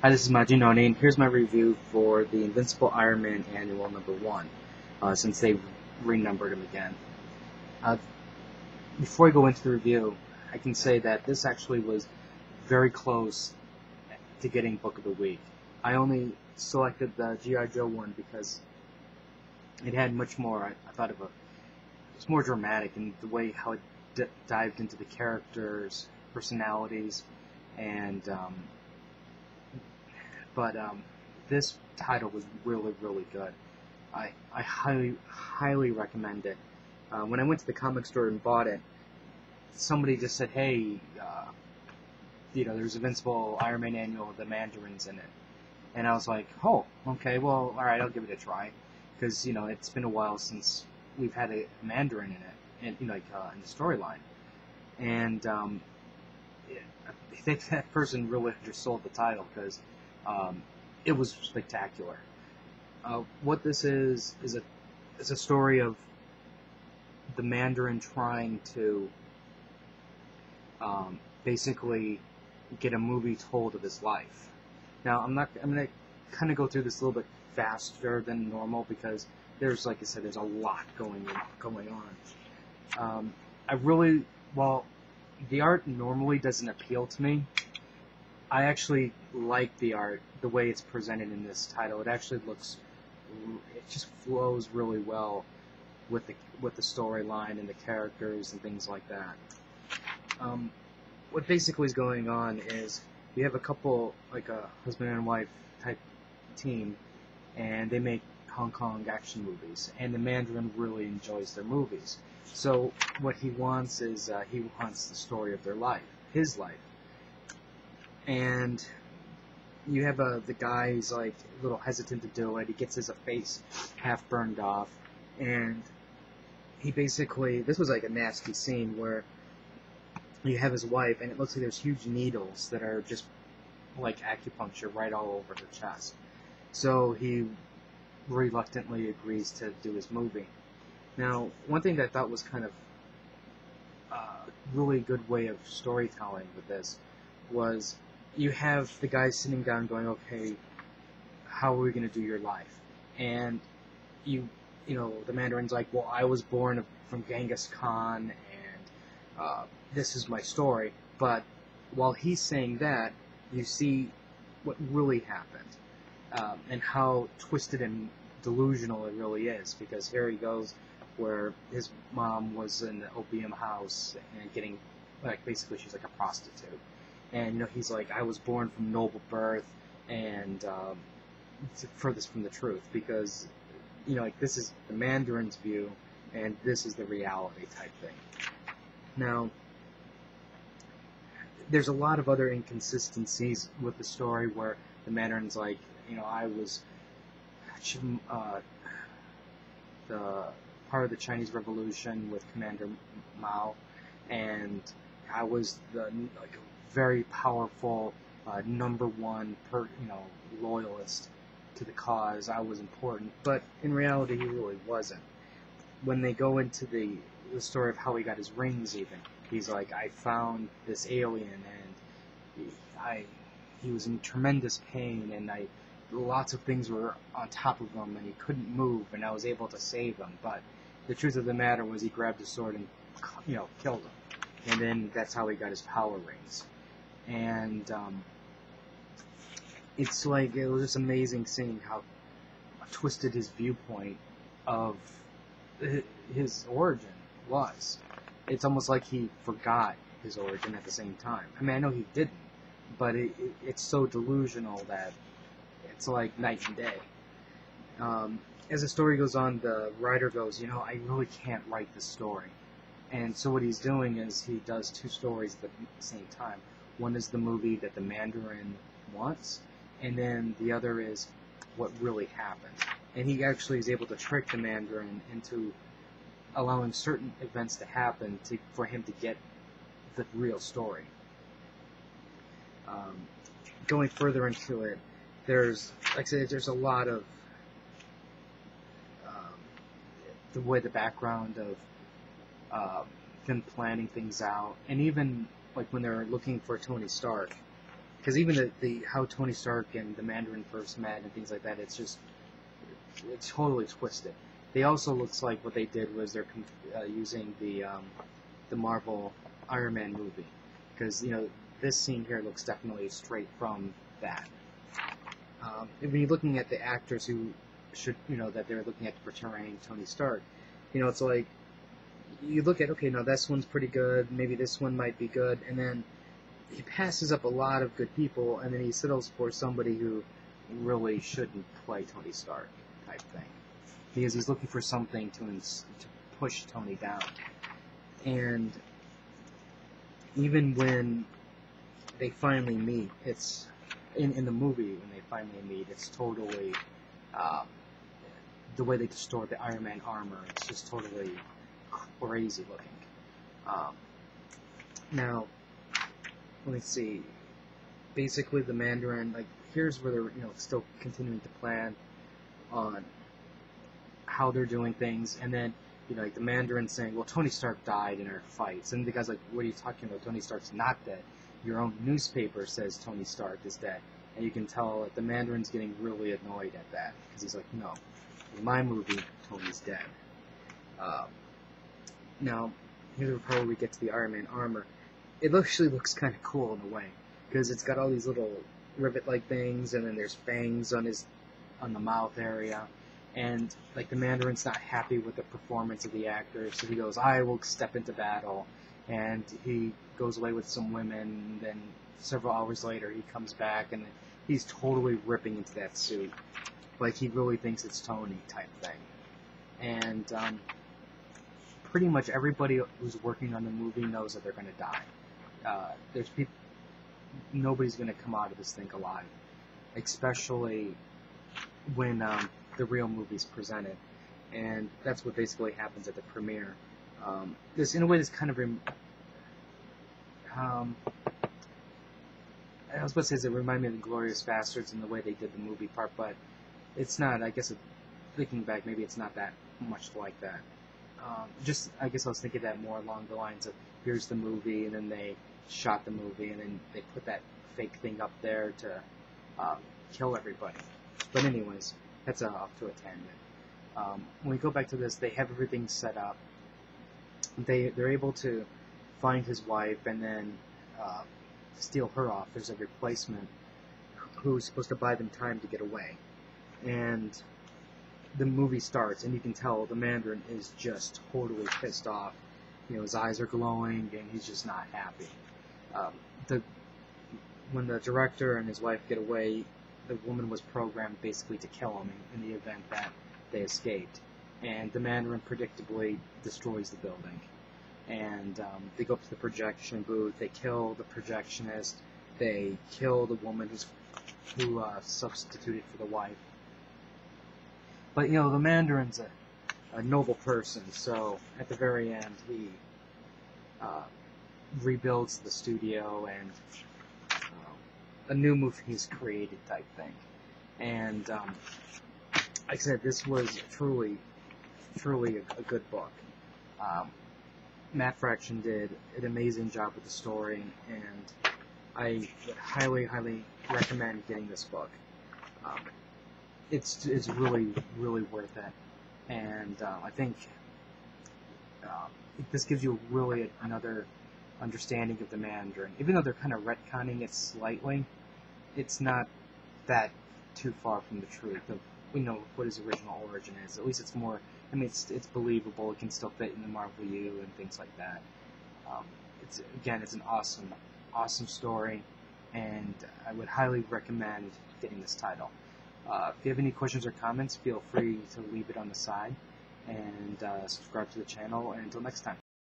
Hi, this is Majinoni, and here's my review for the Invincible Iron Man Annual number 1, since they renumbered him again. Uh, Before I go into the review, I can say that this actually was very close to getting Book of the Week. I only selected the G.I. Joe one because it had much more, I thought of it's more dramatic in the way how it dived into the characters, personalities, and but this title was really, really good. I highly recommend it. When I went to the comic store and bought it, somebody just said, "Hey, there's Invincible Iron Man Annual with the Mandarins in it," and I was like, "Oh, okay, well, all right, I'll give it a try," because it's been a while since we've had a Mandarin in it, and in the storyline, and I think that person really undersold the title because it was spectacular. What this is a story of the Mandarin trying to basically get a movie told of his life. Now I'm going to kind of go through this a little bit faster than normal because there's, like I said, there's a lot going on. I really, well, the art normally doesn't appeal to me. I actually like the art, the way it's presented in this title. It actually it just flows really well with the storyline and the characters and things like that. What basically is going on is you have a couple, like a husband and wife type team, and they make Hong Kong action movies, and the Mandarin really enjoys their movies. So what he wants is he wants the story of their life, his life, and you have the guy who's like a little hesitant to do it. He gets his face half burned off, and he basically, this was like a nasty scene where you have his wife, and it looks like there's huge needles that are just like acupuncture right all over her chest. So he reluctantly agrees to do his movie. Now, one thing that I thought was kind of a really good way of storytelling with this was you have the guy sitting down going, okay, how are we going to do your life? And the Mandarin's like, well, I was born from Genghis Khan, and this is my story. But while he's saying that, you see what really happened, and how twisted and delusional it really is, because here he goes where his mom was in the opium house and getting, like, basically she's like a prostitute. And he's like, I was born from noble birth, and furthest from the truth, because like, this is the Mandarin's view, and this is the reality type thing. Now, there's a lot of other inconsistencies with the story where the Mandarin's like, I was the part of the Chinese Revolution with Commander Mao, and I was the very powerful number one loyalist to the cause. I was important, but in reality, he really wasn't. When they go into the story of how he got his rings, even he's like, I found this alien, and he was in tremendous pain, and lots of things were on top of him, and he couldn't move, and I was able to save him. But the truth of the matter was, he grabbed his sword and killed him, and then that's how he got his power rings. And it's like, it was just amazing seeing how twisted his viewpoint of his origin was. It's almost like he forgot his origin at the same time. I mean, I know he didn't, but it's so delusional that it's like night and day. As the story goes on, the writer goes, I really can't write this story. And so what he's doing is he does two stories at the same time. One is the movie that the Mandarin wants, and then the other is what really happened. And he actually is able to trick the Mandarin into allowing certain events to happen for him to get the real story. Going further into it, there's, like I said, there's a lot of the way the background of them planning things out, and even like when they're looking for Tony Stark, because even the how Tony Stark and the Mandarin first met and things like that, it's totally twisted. They also looks like what they did was they're using the Marvel Iron Man movie, because this scene here looks definitely straight from that. When you're looking at the actors who should that they're looking at portraying Tony Stark, it's like you look at, okay, now this one's pretty good, maybe this one might be good, and then he passes up a lot of good people, and then he settles for somebody who really shouldn't play Tony Stark type thing, because he's looking for something to push Tony down. And even when they finally meet, it's in the movie when they finally meet, it's totally the way they distort the Iron Man armor. It's just totally crazy looking. Now, let me see. Basically, the Mandarin, like, here's where they're still continuing to plan on how they're doing things, and then like the Mandarin saying, well, Tony Stark died in our fights, and the guy's like, what are you talking about? Tony Stark's not dead. Your own newspaper says Tony Stark is dead. And you can tell that the Mandarin's getting really annoyed at that, because he's like, no, in my movie, Tony's dead. Now, here's the part where we get to the Iron Man armor. It actually looks kind of cool in a way, because it's got all these little rivet-like things, and then there's fangs on the mouth area. And like the Mandarin's not happy with the performance of the actor, so he goes, I will step into battle. And he goes away with some women, and then several hours later he comes back, and he's totally ripping into that suit. Like he really thinks it's Tony type thing. And pretty much everybody who's working on the movie knows that they're going to die. Nobody's going to come out of this thing alive. Especially when the real movie's presented, and that's what basically happens at the premiere. This, in a way, this kind of I was about to say, it reminded me of the Glorious Bastards in the way they did the movie part, but it's not. I guess thinking back, maybe it's not that much like that. I guess I was thinking that more along the lines of, here's the movie, and then they shot the movie, and then they put that fake thing up there to kill everybody. But anyways, that's off to a tangent. When we go back to this, they have everything set up. They're able to find his wife and then steal her off. There's a replacement who's supposed to buy them time to get away. And the movie starts, and you can tell the Mandarin is just totally pissed off. His eyes are glowing, and he's just not happy. When the director and his wife get away, the woman was programmed basically to kill him in the event that they escaped. And the Mandarin predictably destroys the building. And they go up to the projection booth, they kill the projectionist, they kill the woman who substituted for the wife. But, the Mandarin's a noble person, so at the very end he rebuilds the studio, and a new movie is created type thing. And like I said, this was truly a good book. Matt Fraction did an amazing job with the story, and I would highly recommend getting this book. It's really worth it, and I think this gives you really another understanding of the Mandarin. Even though they're kind of retconning it slightly, it's not that too far from the truth of what his original origin is. At least it's more. I mean, it's believable. It can still fit in the Marvel U and things like that. It's an awesome story, and I would highly recommend getting this title. If you have any questions or comments, feel free to leave it on the side, and subscribe to the channel. And until next time.